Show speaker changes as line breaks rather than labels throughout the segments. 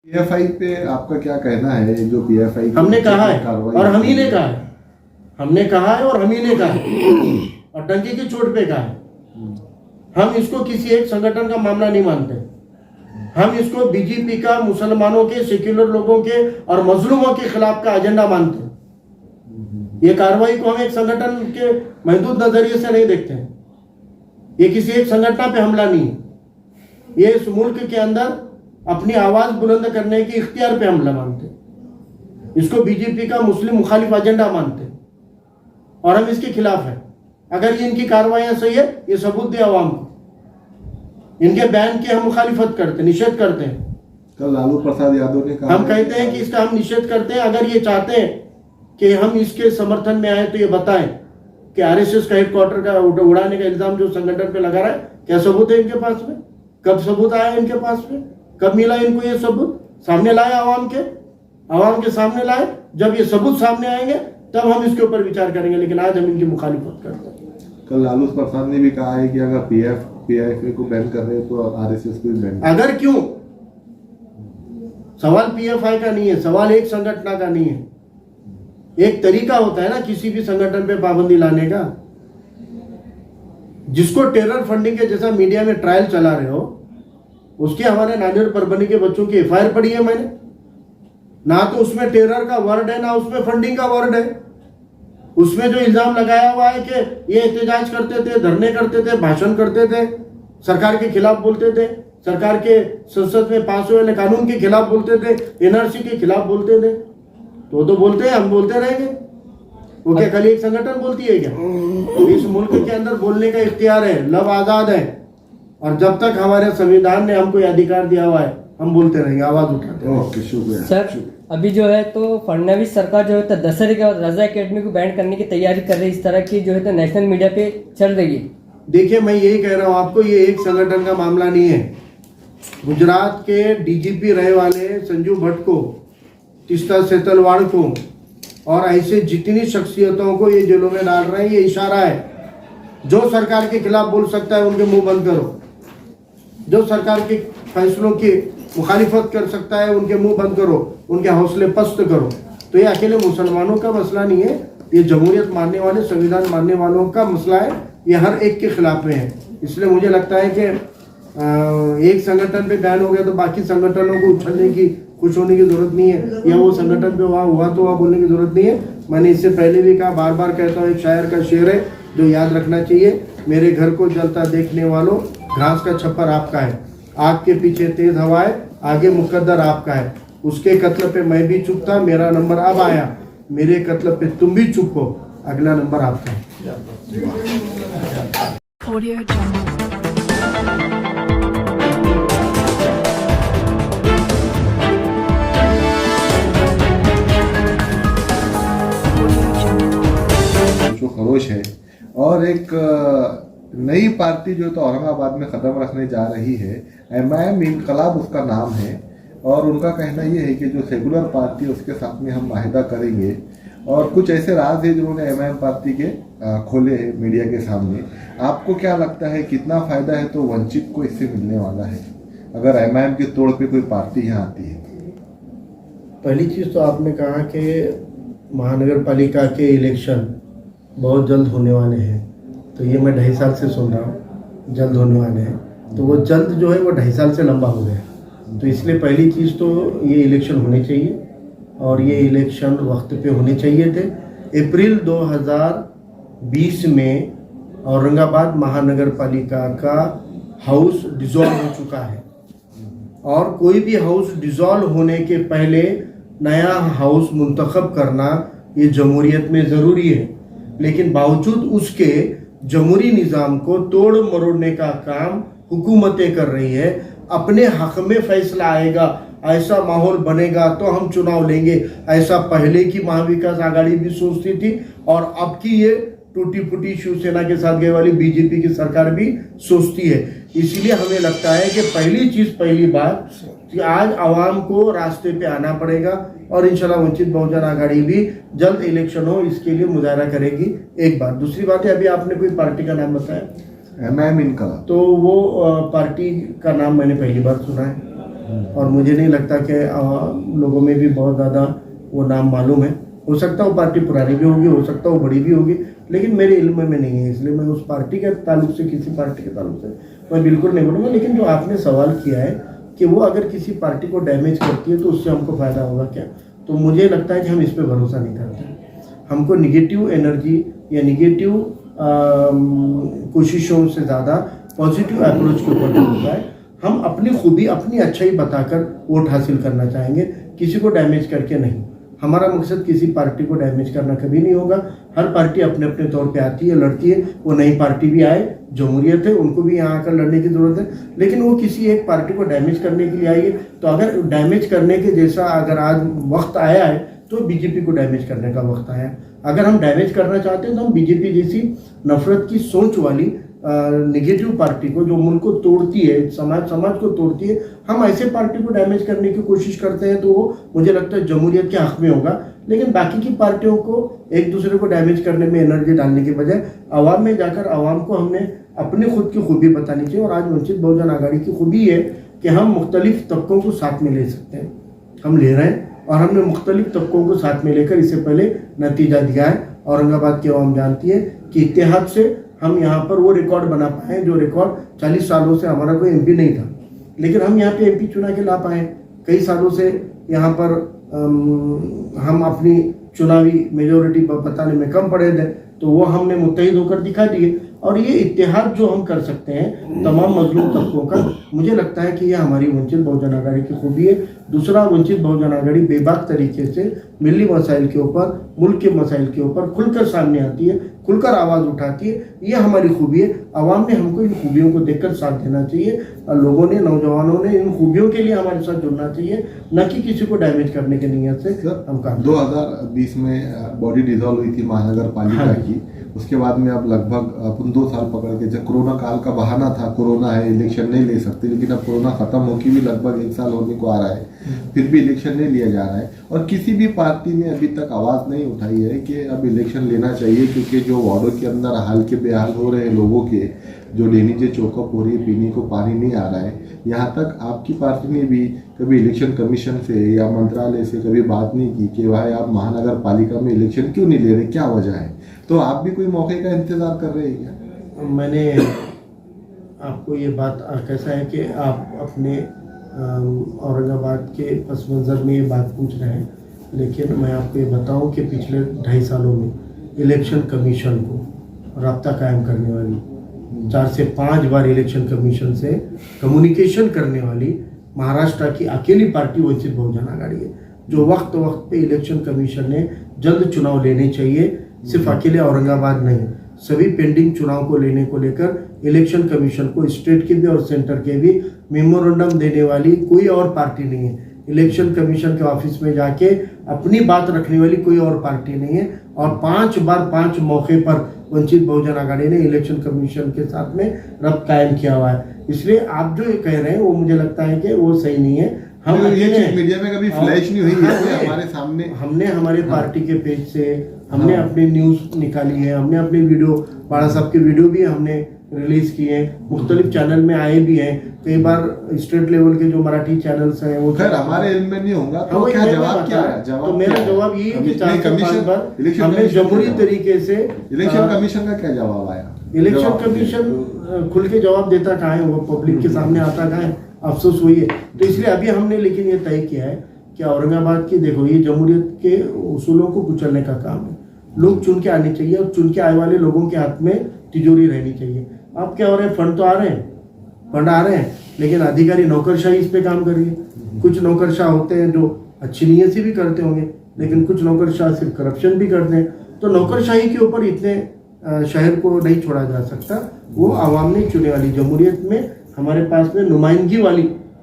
PFI पे आपका क्या कहना है? जो पीएफआई
हमने कहा है और हम ही ने कहा है, हमने कहा है और हम ही ने कहा है और डंके की चोट पे कहा है। हम इसको किसी एक संगठन का मामला नहीं मानते। हम इसको बीजेपी का मुसलमानों के, सेक्युलर लोगों के और मजलूमों के खिलाफ का एजेंडा मानते हैं। ये कार्रवाई को हम एक संगठन के महदूद नजरिए से नहीं देखते हैं। ये किसी एक संगठन पे हमला नहीं है, ये इस मुल्क के अंदर अपनी आवाज बुलंद करने के इख्तियार पे हमला मानते हैं। इसको बीजेपी का मुस्लिम मुखालिफ एजेंडा मानते हैं और हम इसके खिलाफ हैं। अगर ये इनकी कार्रवाइयां सही है, ये सबूत दे अवाम को। इनके बयान की हम मुखालिफत करते, निषेध करते हैं।
कल लालू प्रसाद यादव ने कहा,
हम कहते हैं कि इसका हम निषेध करते हैं। अगर ये चाहते हैं कि हम इसके समर्थन में आए तो ये बताएं कि आरएसएस का हेडक्वार्टर का उड़ाने का इल्जाम जो संगठन पे लगा रहा है, क्या सबूत है इनके पास में? कब सबूत आया इनके पास में? कब मिला इनको ये सबूत? सामने लाए आवाम के सामने लाए। जब ये सबूत सामने आएंगे तब हम इसके ऊपर विचार करेंगे, लेकिन आज हम इनकी मुखालिफत करते हैं।
कल लालू प्रसाद ने भी कहा है कि अगर पीएफआई को बैन कर रहे हैं तो आरएसएस को भी बैन।
अगर क्यों? सवाल पीएफआई का नहीं है, सवाल एक संगठन का नहीं है। एक तरीका होता है ना किसी भी संगठन पे पाबंदी लाने का। जिसको टेरर फंडिंग के जैसा मीडिया में ट्रायल चला रहे हो, उसके हमारे नादिर परभनी के बच्चों की एफआईआर पढ़ी है मैंने। ना तो उसमें टेरर का वर्ड है, ना उसमें फंडिंग का वर्ड है। उसमें जो इल्जाम लगाया हुआ है कि ये एहतजाज करते थे, धरने करते थे, भाषण करते थे, सरकार के खिलाफ बोलते थे, सरकार के संसद में पास हुए कानून के खिलाफ बोलते थे, एनआरसी के खिलाफ बोलते थे, तो बोलते हैं, हम बोलते रहेंगे। वो क्या खाली एक संगठन बोलती है क्या? इस मुल्क के अंदर बोलने का इख्तियार है, लब आजाद है, और जब तक हमारे संविधान ने हमको यह अधिकार दिया हुआ है, हम बोलते रहेंगे, आवाज उठाते रहेंगे।
शुक्रिया
सर। अभी जो है तो फडणवीस सरकार जो है तो दशहरे के बाद रजा एकेडमी को बैन करने की तैयारी कर रही है। इस तरह की जो है तो नेशनल मीडिया पे चल रही है।
देखिए, मैं यही कह रहा हूं आपको, ये एक संगठन का मामला नहीं है। गुजरात के डीजीपी रहे वाले संजू भट्ट को, तीस्ता सेतलवाड़ को और ऐसे जितनी शख्सियतों को ये जेलों में डाल रहे हैं, ये इशारा है। जो सरकार के खिलाफ बोल सकता है उनके मुंह बंद करो। जो सरकार के फैसलों की मुखालिफत कर सकता है उनके मुंह बंद करो, उनके हौसले पस्त करो। तो ये अकेले मुसलमानों का मसला नहीं है, ये जमहूरियत मानने वाले, संविधान मानने वालों का मसला है। ये हर एक के खिलाफ में है। इसलिए मुझे लगता है कि एक संगठन पे बैन हो गया तो बाकी संगठनों को उछलने की, खुश होने की जरूरत नहीं है, या वो संगठन पे हुआ तो वहाँ बोलने की जरूरत नहीं है। मैंने इससे पहले भी कहा, बार बार कहता हूँ, एक शायर का शेर है जो याद रखना चाहिए, मेरे घर को जलता देखने वालों, घास का छप्पर आपका है, आग के पीछे तेज हवा है, आगे मुकद्दर आपका है। उसके कत्ल पे मैं भी चुप था, मेरा नंबर अब आया, मेरे कत्ल पे तुम भी चुप हो, अगला नंबर आपका है।
जो खरोश है, और एक नई पार्टी जो तो औरंगाबाद में कदम रखने जा रही है, एमआईएम इनकलाब उसका नाम है, और उनका कहना ये है कि जो सेकुलर पार्टी है उसके साथ में हम माहिदा करेंगे। और कुछ ऐसे राज है जिन्होंने एमआईएम पार्टी के खोले हैं मीडिया के सामने। आपको क्या लगता है, कितना फायदा है तो वंचित को इससे मिलने वाला है अगर एमआईएम के तौर पे कोई पार्टी यहाँ आती है?
पहली चीज तो आपने कहा कि महानगर पालिका के इलेक्शन बहुत जल्द होने वाले हैं, तो ये मैं 2.5 साल से सुन रहा हूँ जल्द होने वाले हैं। तो वो जल्द जो है वो 2.5 साल से लंबा हो गया। तो इसलिए पहली चीज़ तो ये इलेक्शन होने चाहिए, और ये इलेक्शन वक्त पे होने चाहिए थे। अप्रैल 2020 में औरंगाबाद महानगर पालिका का हाउस डिसॉल्व हो चुका है, और कोई भी हाउस डिसॉल्व होने के पहले नया हाउस मुंतखब करना ये जमहूरियत में ज़रूरी है। लेकिन बावजूद उसके जमहूरी निज़ाम को तोड़ मरोड़ने का काम हुकूमतें कर रही है। अपने हक में फैसला आएगा, ऐसा माहौल बनेगा तो हम चुनाव लेंगे, ऐसा पहले की महाविकास आघाड़ी भी सोचती थी, और अब की ये टूटी फूटी शिवसेना के साथ गए वाली बीजेपी की सरकार भी सोचती है। इसलिए हमें लगता है कि पहली बात कि आज आवाम को रास्ते पे आना पड़ेगा, और इंशाल्लाह वंचित बहुजन आघाड़ी भी जल्द इलेक्शन हो इसके लिए मुजाहरा करेगी। एक बात। दूसरी बात है, अभी आपने कोई पार्टी का नाम बताया,
एमआईएम इनकलाब,
तो वो पार्टी का नाम मैंने पहली बार सुना है। और मुझे नहीं लगता कि लोगों में भी बहुत ज़्यादा वो नाम मालूम है। हो सकता है वो पार्टी पुरानी भी होगी, हो सकता है वो बड़ी भी होगी, लेकिन मेरे इल्म में नहीं है, इसलिए मैं उस पार्टी के ताल्लुक से, किसी पार्टी के ताल्लुक से मैं बिल्कुल नहीं बोलूँगा। लेकिन जो आपने सवाल किया है कि वो अगर किसी पार्टी को डैमेज करती है तो उससे हमको फ़ायदा होगा क्या, तो मुझे लगता है कि हम इस पर भरोसा नहीं करते। हमको निगेटिव एनर्जी या निगेटिव कोशिशों से ज़्यादा पॉजिटिव अप्रोच के ऊपर होता है। हम अपनी खूबी, अपनी अच्छाई बताकर वोट हासिल करना चाहेंगे, किसी को डैमेज करके नहीं। हमारा मकसद किसी पार्टी को डैमेज करना कभी नहीं होगा। हर पार्टी अपने अपने तौर पे आती है, लड़ती है। वो नई पार्टी भी आए, जमहूरियत है, उनको भी यहाँ आकर लड़ने की ज़रूरत है, लेकिन वो किसी एक पार्टी को डैमेज करने के लिए आई है। तो अगर डैमेज करने के जैसा अगर आज वक्त आया है तो बीजेपी को डैमेज करने का वक्त आया है। अगर हम डैमेज करना चाहते हैं तो हम बीजेपी जैसी नफरत की सोच वाली नेगेटिव पार्टी को, जो मुल्क को तोड़ती है, समाज को तोड़ती है, हम ऐसे पार्टी को डैमेज करने की कोशिश करते हैं तो वो मुझे लगता है जमहूरियत के हक में होगा। लेकिन बाकी की पार्टियों को एक दूसरे को डैमेज करने में एनर्जी डालने के बजाय आवाम में जाकर आवाम को हमने अपनी खुद की खूबी बतानी चाहिए। और आज वंचित बहुजन आघाड़ी की खूबी है कि हम मुख्तलिफ तबकों को साथ में ले सकते हैं, हम ले रहे हैं, और हमने मुख्तलिफ तबकों को साथ में लेकर इससे पहले नतीजा दिया है। औरंगाबाद की आवाम जानती है कि इत्तेहाद से हम यहाँ पर वो रिकॉर्ड बना पाए जो रिकॉर्ड 40 सालों से हमारा कोई एमपी नहीं था, लेकिन हम यहाँ पे एमपी चुना के ला पाए। कई सालों से यहाँ पर हम अपनी चुनावी मेजोरिटी बताने में कम पड़े थे, तो वो हमने मुत्तहिद होकर दिखा दिए। और ये इत्तेहाद जो हम कर सकते हैं तमाम मजलूम तबकों का, मुझे लगता है कि ये हमारी वंचित बहुजन आघाड़ी की खूबी है। दूसरा, वंचित बहुजन आघाड़ी बेबाक तरीके से मिली मसाइल के ऊपर, मुल्क के मसाइल के ऊपर खुलकर सामने आती है, खुलकर आवाज़ उठाती है। ये हमारी खूबी है। आवाम ने हमको इन खूबियों को देखकर साथ देना चाहिए, और लोगों ने, नौजवानों ने इन खूबियों के लिए हमारे साथ जुड़ना चाहिए, न कि किसी को डैमेज करने की नीयत से हम काम।
2020 में बॉडी डिसॉल्व हुई थी महानगर पालिका की, उसके बाद में अब लगभग अपन 2 साल पकड़ के, जब कोरोना काल का बहाना था, कोरोना है इलेक्शन नहीं ले सकते, लेकिन अब कोरोना खत्म होकर भी लगभग 1 साल होने को आ रहा है, फिर भी इलेक्शन नहीं लिया जा रहा है। और किसी भी पार्टी ने अभी तक आवाज़ नहीं उठाई है कि अब इलेक्शन लेना चाहिए, क्योंकि जो वार्डों के अंदर हाल के बेहाल हो रहे हैं लोगों के, जो लीनीजे चौकअप हो रही है, पीने को पानी नहीं आ रहा है। यहाँ तक आपकी पार्टी ने भी कभी इलेक्शन कमीशन से या मंत्रालय से कभी बात नहीं की कि भाई आप महानगर पालिका में इलेक्शन क्यों नहीं ले रहे, क्या वजह है? तो आप भी कोई मौके का इंतजार कर रहे हैं क्या?
मैंने आपको ये बात, कैसा है कि आप अपने औरंगाबाद के पस मंज़र में ये बात पूछ रहे हैं, लेकिन मैं आपको ये बताऊं कि पिछले 2.5 सालों में इलेक्शन कमीशन को राब्ता कायम करने वाली, 4 से 5 बार इलेक्शन कमीशन से कम्युनिकेशन करने वाली महाराष्ट्र की अकेली पार्टी वंचित बहुजन आघाड़ी है, जो वक्त पे इलेक्शन कमीशन ने जल्द चुनाव लेने चाहिए। सिर्फ अकेले औरंगाबाद नहीं, सभी पेंडिंग चुनाव को लेने को लेकर इलेक्शन कमीशन को स्टेट के भी और सेंटर के भी मेमोरेंडम देने वाली कोई और पार्टी नहीं है। इलेक्शन कमीशन के ऑफिस में जाके अपनी बात रखने वाली कोई और पार्टी नहीं है। और 5 बार 5 मौके पर वंचित बहुजन आघाड़ी ने इलेक्शन कमीशन के साथ में रब्त कायम किया हुआ है। इसलिए आप जो ये कह रहे हैं वो मुझे लगता है कि वो सही नहीं है। हम
ये मीडिया में कभी फ्लैश नहीं हुई है हमारे सामने।
हमने हमारे पार्टी के पेज से हमने अपनी न्यूज़ निकाली है, हमने अपनी वीडियो, बाड़ा साहब की वीडियो भी हमने रिलीज किए हैं, मुख्तलिफ चैनल में आए भी हैं। कई बार स्टेट लेवल के जो मराठी चैनल्स हैं वो,
खैर हमारे इल्म में नहीं होगा तो क्या जवाब क्या है?
तो मेरा जवाब ये है कि 4 से 5 बार हमने जमहूरी तरीके से
इलेक्शन कमीशन का क्या जवाब आया?
इलेक्शन कमीशन खुल के जवाब देता कहाँ है, वो पब्लिक के सामने आता कहाँ है, अफसोस हुई है। तो इसलिए अभी हमने लेकिन ये तय किया है कि औरंगाबाद की, देखो ये जमहूरियत के उसूलों को कुचलने का काम है। लोग चुन के आने चाहिए और चुन के आए वाले लोगों के हाथ में तिजोरी रहनी चाहिए। अब क्या हो रहा है, फंड तो आ रहे हैं, फंड आ रहे हैं, लेकिन अधिकारी नौकरशाही इस पे काम कर रही है। कुछ नौकरशाह होते हैं जो अच्छी नीयत से भी करते होंगे, लेकिन कुछ नौकरशाह सिर्फ करप्शन भी करते हैं। तो नौकरशाही के ऊपर इतने शहर को नहीं छोड़ा जा सकता। वो आवाम ने चुने वाली जमहूरियत में हमारे पास में नुमाइंदगी वाली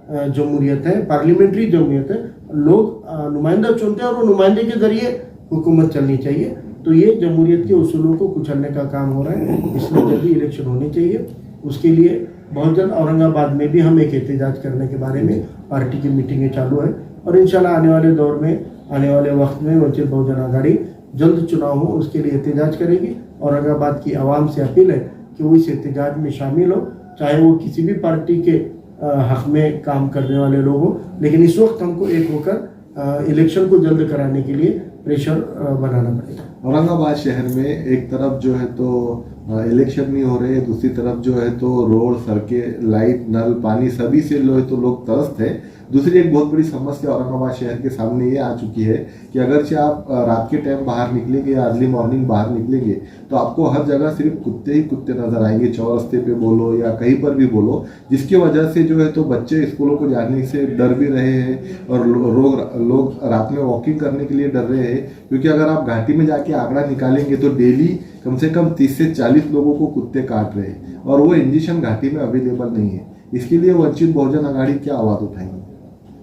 जमहूरियत है, पार्लियामेंट्री जमहूरियत है। लोग नुमाइंदा चुनते हैं और वो नुमाइंदे के जरिए हुकूमत चलनी चाहिए। तो ये जमहूरियत के उसूलों को कुचलने का काम हो रहा है, इसलिए जल्दी इलेक्शन होने चाहिए। उसके लिए बहुत जल्द औरंगाबाद में भी हम एक एहतजाज करने के बारे में पार्टी की मीटिंगें चालू है, और इंशाल्लाह आने वाले दौर में, आने वाले वक्त में वंचित बहुजन आघाड़ी जल्द चुनाव हो उसके लिए एहतजाज करेगी। औरंगाबाद की आवाम से अपील है कि वो इस एहतजाज में शामिल हो, चाहे वो किसी भी पार्टी के हक में काम करने वाले लोग हो, लेकिन इस वक्त हमको एक होकर इलेक्शन को जल्द कराने के लिए प्रेशर बनाना पड़ेगा।
औरंगाबाद शहर में एक तरफ जो है तो इलेक्शन नहीं हो रहे, दूसरी तरफ जो है तो रोड, सड़कें, लाइट, नल, पानी सभी से लोग त्रस्त है। दूसरी एक बहुत बड़ी समस्या औरंगाबाद शहर के सामने ये आ चुकी है कि अगरचे आप रात के टाइम बाहर निकलेंगे या अर्ली मॉर्निंग बाहर निकलेंगे तो आपको हर जगह सिर्फ कुत्ते ही कुत्ते नजर आएंगे, चौरस्ते पे बोलो या कहीं पर भी बोलो, जिसकी वजह से जो है तो बच्चे स्कूलों को जाने से डर भी रहे हैं और लोग रात में वॉकिंग करने के लिए डर रहे हैं। क्योंकि अगर आप घाटी में जाके आंकड़ा निकालेंगे तो डेली कम से कम 30 से 40 लोगों को कुत्ते काट रहे हैं और वो इंजेक्शन घाटी में अवेलेबल नहीं है। इसके लिए वंचित बहुजन आघाड़ी क्या आवाज उठाएंगे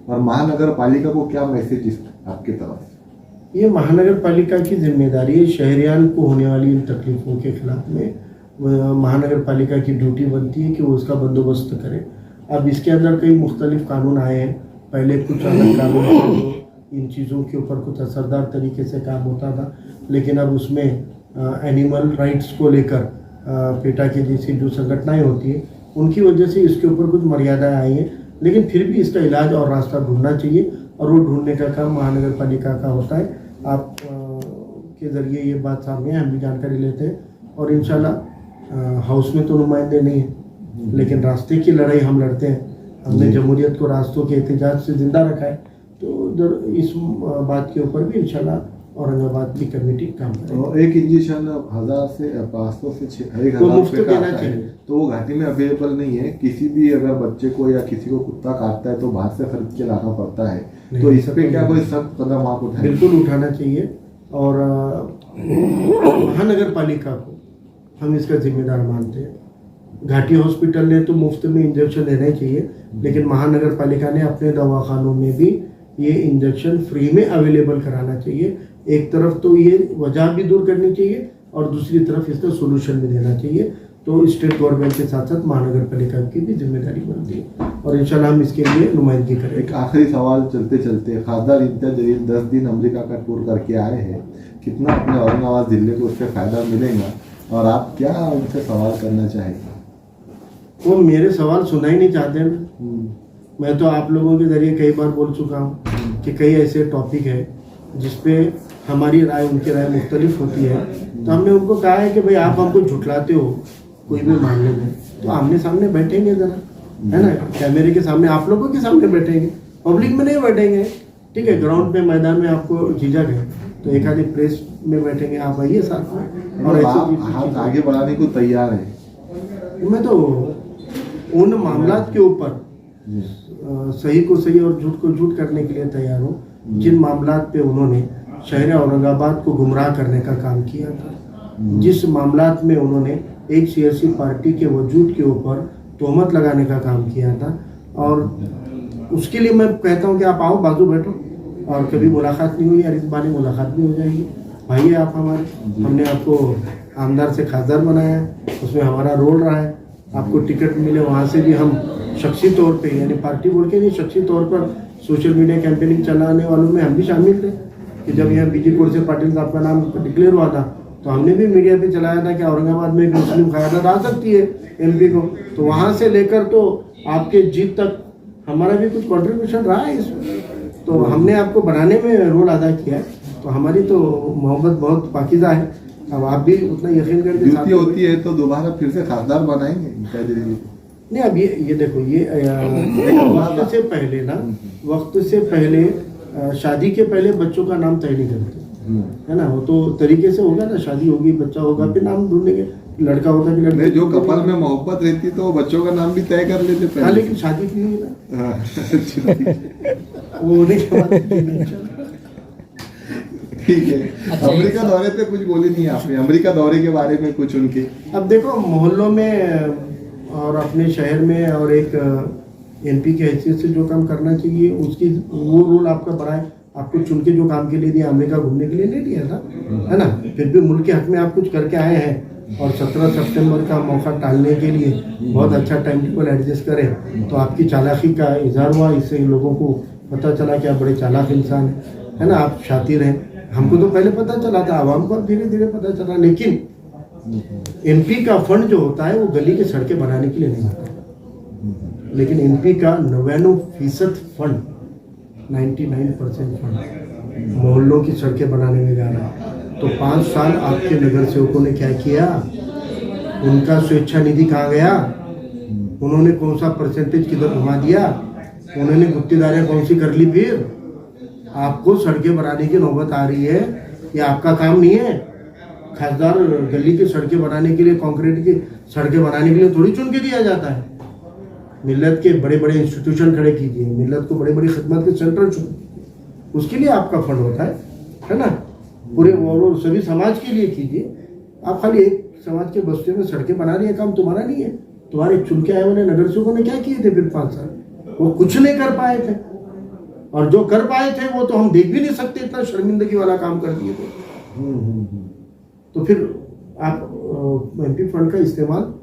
और महानगर पालिका को क्या मैसेज आपके तरफ?
ये महानगर पालिका की जिम्मेदारी है, शहरियान को होने वाली इन तकलीफों के खिलाफ में महानगर पालिका की ड्यूटी बनती है कि वो उसका बंदोबस्त करे। अब इसके अंदर कई मुख्तलिफ कानून आए हैं, पहले कुछ अलग कानून थे जो इन चीज़ों के ऊपर कुछ असरदार तरीके से काम होता था, लेकिन अब उसमें एनिमल राइट्स को लेकर पेटा के जैसी जो संगठनाएं होती हैं उनकी वजह से इसके ऊपर कुछ मर्यादाएं आई हैं, लेकिन फिर भी इसका इलाज और रास्ता ढूंढना चाहिए और वो ढूंढने का काम महानगर पालिका का होता है। आप के ज़रिए ये बात सामने है, हम भी जानकारी लेते हैं और इंशाल्लाह हाउस में तो नुमाइंदे नहीं हैं, लेकिन रास्ते की लड़ाई हम लड़ते हैं। हमने जमहूरियत को रास्तों के एहतजाज से ज़िंदा रखा है, तो इस बात के ऊपर भी इंशाल्लाह औरंगाबाद की कमेटी काम करेगी।
तो एक इंजेक्शन 1000 से 500 से 1000
मुफ्त देना चाहिए,
तो वो घाटी में अवेलेबल नहीं है। किसी भी अगर बच्चे को या किसी को कुत्ता काटता है तो बाहर से खरीद के लाना पड़ता है, तो इस पे क्या कोई सख्त कदम आप उठाएं?
बिल्कुल उठाना चाहिए और महानगर पालिका को हम इसका जिम्मेदार मानते हैं। घाटी हॉस्पिटल ने तो मुफ्त में इंजेक्शन देना ही चाहिए, लेकिन महानगर पालिका ने अपने दवाखानों में भी ये इंजेक्शन फ्री में अवेलेबल कराना चाहिए। एक तरफ तो ये वजह भी दूर करनी चाहिए और दूसरी तरफ इसका सोल्यूशन भी देना चाहिए। तो स्टेट गवर्नमेंट के साथ साथ महानगर पालिका की भी जिम्मेदारी बनती है और इंशाल्लाह हम इसके लिए नुमाइंदगी करें।
एक आखिरी सवाल चलते चलते, खासदार इम्तियाज जलील 10 दिन अमेरिका का टूर करके आए हैं, कितना अपने औरंगाबाद जिले को उससे फायदा मिलेगा और आप क्या उनसे सवाल करना चाहेंगे?
वो मेरे सवाल सुना ही नहीं चाहते हैं। मैं तो आप लोगों के जरिए कई बार बोल चुका हूँ कि कई ऐसे टॉपिक है जिसपे हमारी राय उनकी राय मुख्तलिफ होती है, तो हमने उनको कहा है कि भाई आप हमको झुठलाते हो कोई भी मामले में, तो आमने सामने बैठेंगे जरा, है ना, कैमरे के सामने आप लोगों के सामने बैठेंगे, पब्लिक में नहीं बैठेंगे, ठीक है। ग्राउंड पे मैदान में आपको झिझक है तो एक आधी प्रेस में बैठेंगे, आप आइए साथ में और
हाथ आगे बढ़ाने को तैयार है।
मैं तो उन मामलात के ऊपर सही को सही और झूठ को झूठ करने के लिए तैयार हूँ जिन मामलात पे उन्होंने शहर औरंगाबाद को गुमराह करने का काम किया था, जिस मामलात में उन्होंने एक सियासी पार्टी के वजूद के ऊपर तोहमत लगाने का काम किया था, और उसके लिए मैं कहता हूँ कि आप आओ, बाजू बैठो, और कभी मुलाकात नहीं हुई यार, इस बार मुलाकात भी हो जाएगी। भाई आप हमारे, हमने आपको आमदार से खासदार बनाया है, उसमें हमारा रोल रहा है, आपको टिकट मिले वहाँ से भी हम शख्सी तौर पे, यानी पार्टी बोल के नहीं, शख्सी तौर पर सोशल मीडिया कैंपेनिंग चलाने वालों में हम भी शामिल थे कि जब यहाँ बीजी कोर से पाटिल साहब का नाम डिक्लेयर हुआ था तो हमने भी मीडिया पे चलाया था कि औरंगाबाद में एक मुस्लिम क़यादत आ सकती है एमपी को, तो वहाँ से लेकर तो आपके जीत तक हमारा भी कुछ कंट्रीब्यूशन रहा है इसमें, तो हमने आपको बनाने में रोल अदा किया है, तो हमारी तो मोहब्बत बहुत पाकीज़ा है। अब आप भी उतना यकीन करके
ड्यूटी होती है तो दोबारा फिर से खासदार बनाएंगे
नहीं। अब ये देखो, ये वक्त से पहले ना, वक्त से पहले शादी के पहले बच्चों का नाम तय नहीं करते, है ना, वो तो तरीके से होगा ना, शादी होगी, बच्चा होगा, फिर नाम ढूंढेंगे, लड़का होता है कि लड़की।
जो कपल में मोहब्बत रहती तो बच्चों का नाम भी तय कर लेते पहले।
हाँ, लेकिन शादी की हुई ना, वो होने के बाद
ठीक है। अमेरिका दौरे पे कुछ बोली नहीं आपने, अमेरिका दौरे के बारे में कुछ उनके?
अब देखो, मोहल्लों में और अपने शहर में और एक एमपी की हैसियत से जो काम करना चाहिए उसकी, वो रोल आपका बड़ा है। आपको चुन के जो काम के लिए दिया, अमेरिका घूमने के लिए नहीं दिया था, है ना, फिर भी मुल्क के हक में आप कुछ करके आए हैं और 17 सितंबर का मौका टालने के लिए बहुत अच्छा टाइम टेबल एडजस्ट करें, तो आपकी चालाकी का इजहार हुआ, इससे लोगों को पता चला कि आप बड़े चालाक इंसान है ना, आप शातिर हैं। हमको तो पहले पता चला था, आवाम को धीरे धीरे पता चला, लेकिन एमपी का फंड जो होता है वो गली के सड़कें बनाने के लिए नहीं होता, लेकिन एमपी का 99% फंड, 99% फंड मोहल्लों की सड़कें बनाने में जा रहा है। तो 5 साल आपके नगर सेवकों ने क्या किया? उनका स्वेच्छा निधि कहाँ गया? उन्होंने कौन सा परसेंटेज किधर घुमा दिया? उन्होंने गुत्तेदारियाँ कौन सी कर ली? फिर आपको सड़कें बनाने की नौबत आ रही है, ये आपका काम नहीं है। खासदार गली की सड़कें बनाने के लिए, कंक्रीट की सड़कें बनाने के लिए थोड़ी चुन के दिया जाता है। मिल्लत के बड़े बड़े इंस्टीट्यूशन खड़े कीजिए, मिल्लत को बड़ी बड़ी खिदमत के सेंटर चुन, उसके लिए आपका फंड होता है ना? पूरे और सभी समाज के लिए कीजिए। आप खाली एक समाज के बस्तियों में सड़कें बना रही है, काम तुम्हारा नहीं है। तुम्हारे चुन के आए वाले नगर सेवकों ने क्या किए थे फिर 5 साल? वो कुछ नहीं कर पाए थे, और जो कर पाए थे वो तो हम देख भी नहीं सकते, इतना शर्मिंदगी वाला काम कर दिए थे। तो फिर आप एमपी फंड का इस्तेमाल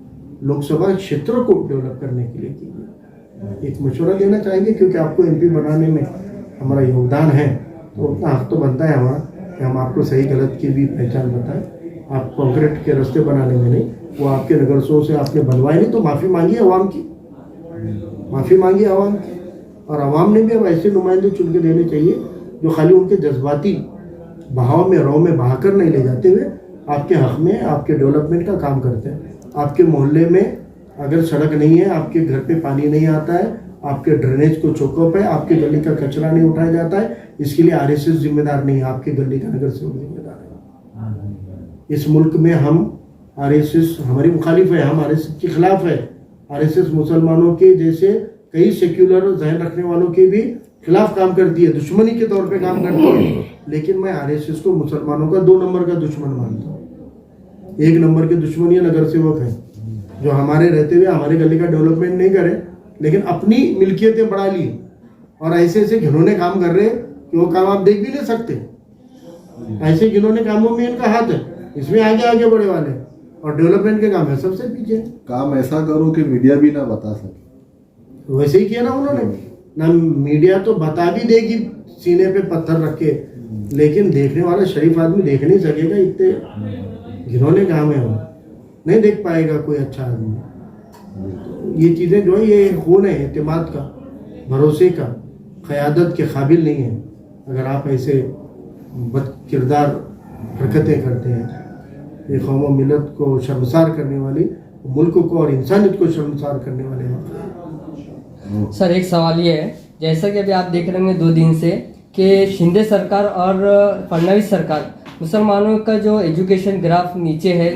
लोकसभा क्षेत्र को डेवलप करने के लिए कीजिए। एक मशवरा देना चाहेंगे, क्योंकि आपको एमपी बनाने में हमारा योगदान है, तो उतना हक तो बनता है हमारा कि हम आपको सही गलत की भी पहचान बताएं। आप कंक्रीट के रास्ते बनाने में नहीं, वो आपके नगरसों से आपने बनवाए नहीं, तो माफ़ी मांगिए अवाम की, माफ़ी मांगिए अवाम की। और अवाम ने भी अब ऐसे नुमाइंदे चुन के देने चाहिए जो खाली उनके जज्बाती बहाव में, रौ में बहाकर नहीं ले जाते हुए आपके हक में, आपके डेवलपमेंट का काम करते हैं। आपके मोहल्ले में अगर सड़क नहीं है, आपके घर पे पानी नहीं आता है, आपके ड्रेनेज को चौकअप है, आपके गली का कचरा नहीं उठाया जाता है, इसके लिए आरएसएस जिम्मेदार नहीं है, आपके गली का नगर सेवक जिम्मेदार है। इस मुल्क में हम आरएसएस हमारी मुखालिफ है, हम आरएसएस के खिलाफ है। आरएसएस मुसलमानों के जैसे कई सेक्युलर जहन रखने वालों के भी खिलाफ काम करती है, दुश्मनी के तौर पे काम करती है। लेकिन मैं आरएसएस को मुसलमानों का 2 नंबर का दुश्मन मानता हूँ। 1 नंबर के दुश्मन ये नगर सेवक है, जो हमारे रहते हुए हमारे गली का डेवलपमेंट नहीं करे, लेकिन अपनी मिल्कियतें बढ़ा ली और ऐसे ऐसे घिनौने काम कर रहे हैं कि वो काम आप देख भी नहीं सकते। ऐसे घिनौने कामों में इनका हाथ है, इसमें आगे आगे बढ़े वाले, और डेवलपमेंट के काम है सबसे पीछे।
काम ऐसा करो कि मीडिया भी ना बता सके।
वैसे ही किया ना उन्होंने, ना मीडिया तो बता भी देगी सीने पे पत्थर रख के, लेकिन देखने वाला शरीफ आदमी देख नहीं सकेगा, इतने घिनौने काम है, वो नहीं देख पाएगा कोई अच्छा आदमी। ये चीज़ें जो है, ये खून है एतमाद का, भरोसे का, क़यादत के काबिल नहीं है अगर आप ऐसे बद किरदार हरकतें करते हैं। ये कौम व मिलत को शर्मसार करने वाली, मुल्क को और इंसानियत को शर्मसार करने वाले हैं।
सर एक सवाल ये है, जैसा कि अभी आप देख रहे होंगे 2 दिन से कि शिंदे सरकार और फडणवीस सरकार, मुसलमानों का जो एजुकेशन ग्राफ नीचे है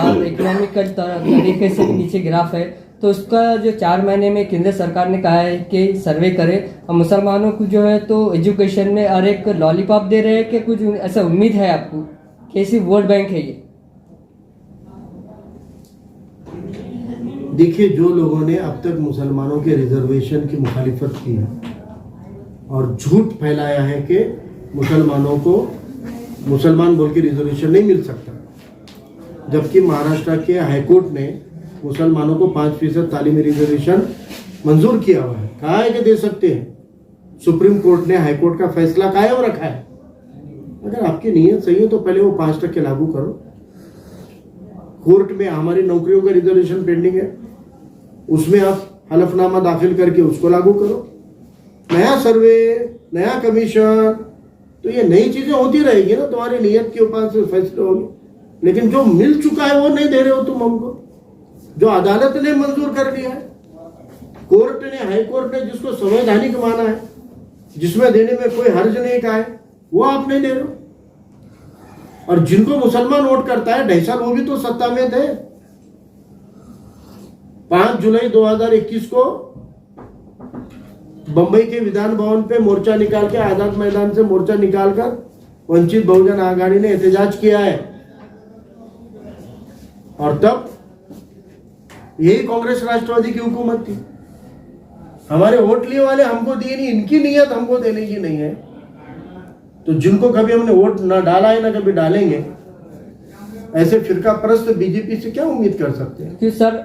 और इकोनॉमिकल तरीके से भी नीचे ग्राफ है, तो उसका जो 4 महीने में केंद्र सरकार ने कहा है कि सर्वे करे और मुसलमानों को जो है तो एजुकेशन में और एक लॉलीपॉप दे रहे हैं कि कुछ ऐसा उम्मीद है आपको कि ऐसी वोट बैंक है ये?
देखिए, जो लोगों ने अब तक मुसलमानों के रिजर्वेशन की मुखालिफत की है और झूठ फैलाया है कि मुसलमानों को मुसलमान बोल के रिजर्वेशन नहीं मिल सकता, जबकि महाराष्ट्र के हाईकोर्ट ने मुसलमानों को 5% तालीमी रिजर्वेशन मंजूर किया हुआ है, कहा है कि दे सकते हैं। सुप्रीम कोर्ट ने हाईकोर्ट का फैसला कायम रखा है। अगर आपकी नीयत सही है तो पहले वो 5% लागू करो। कोर्ट में हमारी नौकरियों का रिजर्वेशन पेंडिंग है, उसमें आप हलफनामा दाखिल करके उसको लागू करो। नया सर्वे, नया कमीशन, तो ये नई चीजें होती रहेगी ना, तुम्हारी नीयत के ऊपर से फैसले होंगे। लेकिन जो मिल चुका है वो नहीं दे रहे हो तुम हमको, जो अदालत ने मंजूर कर लिया है, कोर्ट ने, हाई कोर्ट ने जिसको संवैधानिक माना है, जिसमें देने में कोई हर्ज नहीं कहा है, वो आप नहीं दे रहे हो। और जिनको मुसलमान वोट करता है 2.5 साल वो भी तो सत्ता में थे। 5 जुलाई 2021 को बंबई के विधान भवन पे मोर्चा निकाल के, आजाद मैदान से मोर्चा निकालकर वंचित बहुजन आघाड़ी ने एहतजाज किया है, और तब यही कांग्रेस राष्ट्रवादी की हुकूमत थी। हमारे वोट लिए वाले हमको दिए नहीं, इनकी नीयत हमको देने की नहीं है। तो जिनको कभी हमने वोट ना डाला है ना कभी डालेंगे, ऐसे फिरका परस्त बीजेपी से क्या उम्मीद कर सकते हैं?
क्यों सर?